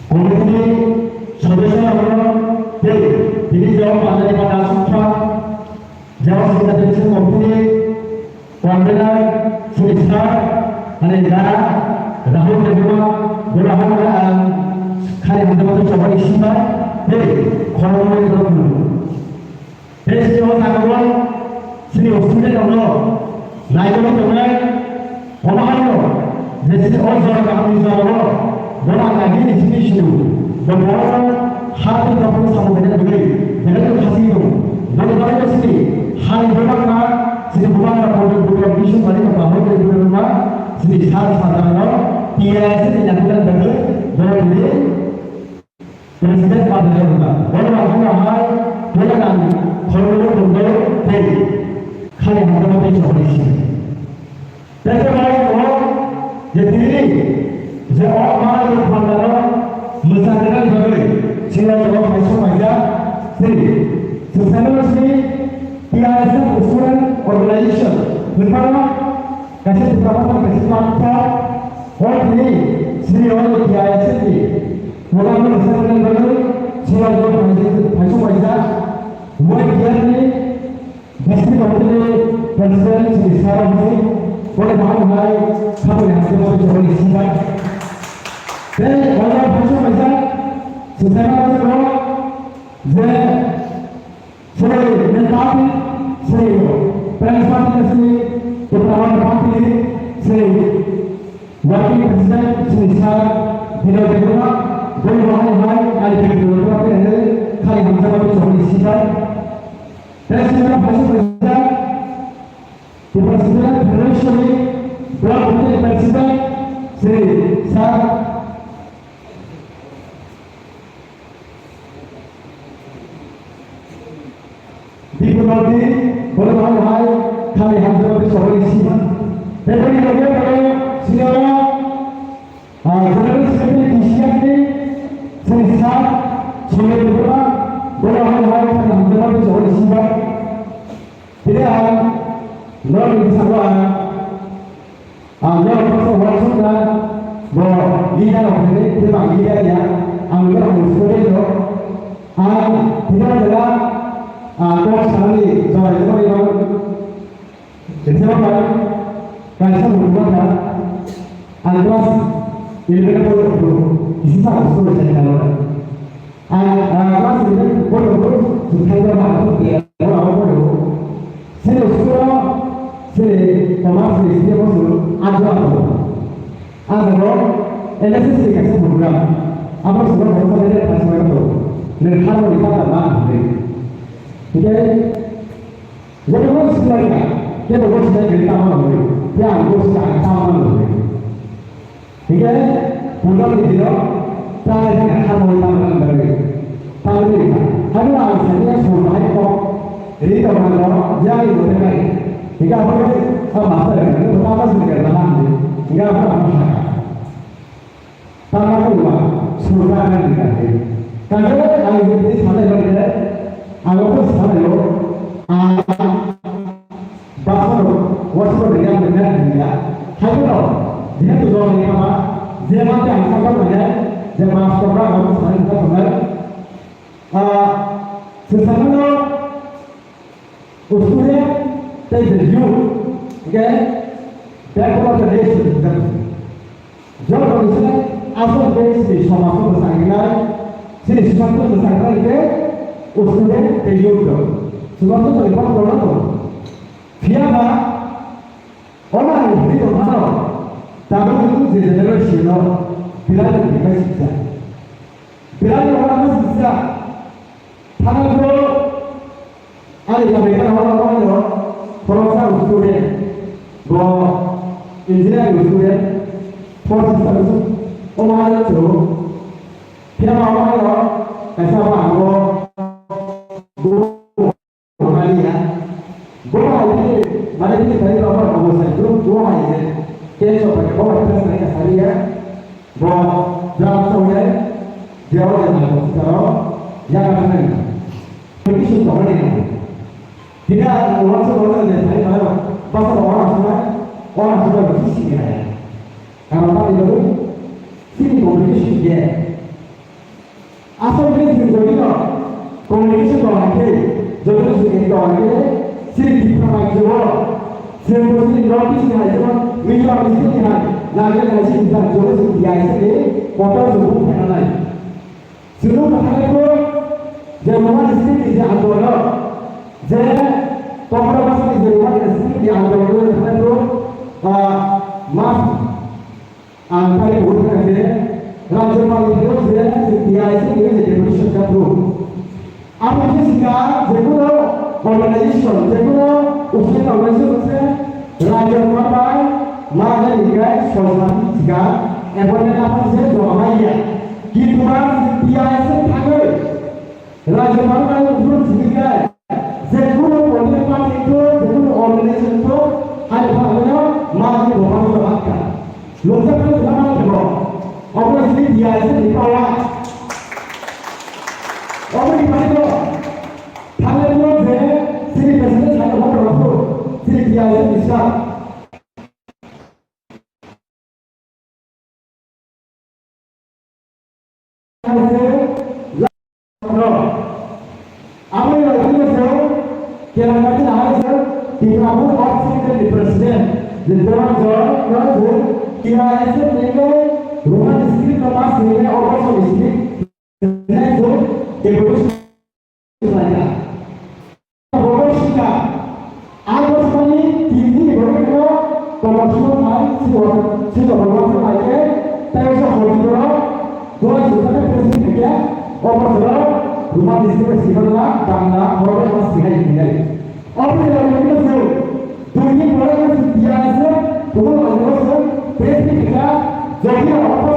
Committee সদস্যরা হল তিনি যেমন বাজারে বা সুফা যেমন secretary committee convener Shri sir মানে যারা রাহুল দেবুয়া গোলাহান খালি হাতে সবাই সীমা খরমের গ্রহণ শ্রী নাগরণ শ্রী অস্ট্রেলিয়া দল নাইগর দলের অনাহান্য যে শ্রী অজর কাহিনী জল বলা লাগি শ্রী শিশু বলবন হাতে যখন সামনে ধরে দেখে হাসি দো বলে বলে শ্রী হাই বলা শ্রী বুমানা পর্যন্ত বিশ্ব মানে বাহকে বলবা শ্রী সার সাধারণ টিআরএস এর নাগরিক দল বলে প্রেসিডেন্ট পাদে বলা বলা হয় বলা নাম খরমের বন্ধ দেই খালি হাতে চলেছে দেখে ভাই যে তিনি যে অমার ভান্ডার মুসাফিরান ধরে ছিল যখন পয়সা পাইয়া সেই সুসাইডালসি টিআরএস স্টুডেন্ট অর্গানাইজেশন বিফারমা কাছে প্রভাব কাছে পাতা और তিনি শ্রী और টিআরএস की প্রোগ্রাম মুসাফিরান ধরে ছিল যখন পয়সা পাইয়া वो TRS district committee president Shri सारम जी बोले भाग भाई सब यहाँ से जो इसीका ते वाला भाषा पैसा सुधारा से लो जे श्री नेतापी श्री प्रेसिडेंट श्री प्रधान party Shri working president Shri सार विनोद देवरा बोले भाई आज के प्रोग्राम पे खाली हम सब जो इसीका President President the President financially brought the President Sri Sir Diplomacy Bolman High Kali Hamza Sorry Siva Deputy Governor Sierra General Secretary Kishaki Sri Sir Sri Diplomat Bolman High Kali Hamza Sorry Siva Jadi lalu bisa buat, lalu pasal wajib lah, bahwa dia orang ini tidak dia ya, anggur musuh itu, tidak adalah kau sekali soal itu yang jadi apa? Kalau saya berbuat lah, anggur ini kan perlu bisa musuh saya kalau, anggur ini perlu supaya masuk dia orang perlu. Saya suka saya pemaaf saya masuk ada LSS kasih program apa sudah berapa dari pasal itu nerhalo kita tamam jadi jadi harus sebenarnya dia harus dari kita tamam dia harus dari tamam jadi program itu saya nerhalo tamam dari tapi ada saya sudah itu ini orang orang yang itu dengan jika apa masa itu pertama sekali dalam jika apa masalah tanpa lupa sudah ada di sana karena kalau ini sana berada kalau sana itu bahasa waktu dengan dia kalau dia tu orang yang apa dia macam apa saja dia masuk orang orang sana itu benar sesama उसमें तेज you क्या backward का देश जब हम इसमें आसन देश की समाप्त हो जाएगा सिर्फ समाप्त हो जाएगा कि उसमें तेज यू जो समाप्त हो जाएगा बोलना तो फिर apa orang ini itu mana tapi itu generasi no bila kita bisa bila orang bisa tanah itu ada yang mereka orang-orang itu profesor student, bahwa engineer student, profesor itu, orang itu, dia orang itu, kata orang itu, guru orang ini, guru ini, mana ini dari orang kamu saya, guru ini, dia sebagai orang yang saya kasih dia, bahwa dalam semuanya dia orang yang tahu, yang mana ini, begitu orang ini. Tidak orang seorang yang saya tahu, bahasa orang sudah bersih ya. Kalau tak itu, sini kompetisi dia, lagi sini diperangai jauh sebelum sini roti sini aja minyak di sini lagi dari sini kita jauh sini dia sini kotor subuh kena lagi subuh kena itu jangan di sini dia ambil jadi kotor masih di rumah di sini dia ambil kena itu maaf angkai bukan aja Raja Paling itu dia sini jadi Indonesia Kapru apa sih sekarang jadi organization jadi usia organization Raja Paling mana juga soal sekarang ekonomi apa sih doa maya gitu kan dia sini tahu Raja Paling itu juga jadi organization itu jadi organization itu ada apa mana doa maya lupa kan sama juga orang sini dia sini bawah orang di mana tu thằng itu dia sini biasanya saya orang itu sini dia sini bisa apa yang lagi tu kira kira ada di Prabowo opsi di presiden di dalam jalan itu kira itu mereka rumah listrik lepas ini orang listrik itu evolusi saja. Evolusi kan, apa sebenarnya tinggi berapa komersial hal sudah berapa lagi? Tapi saya kalau dua juta presiden kerja, orang rumah listrik sifatnya tangga orang masih hanya ini. Apa yang kita tahu? Dunia orang biasa, orang orang presiden kerja jadi apa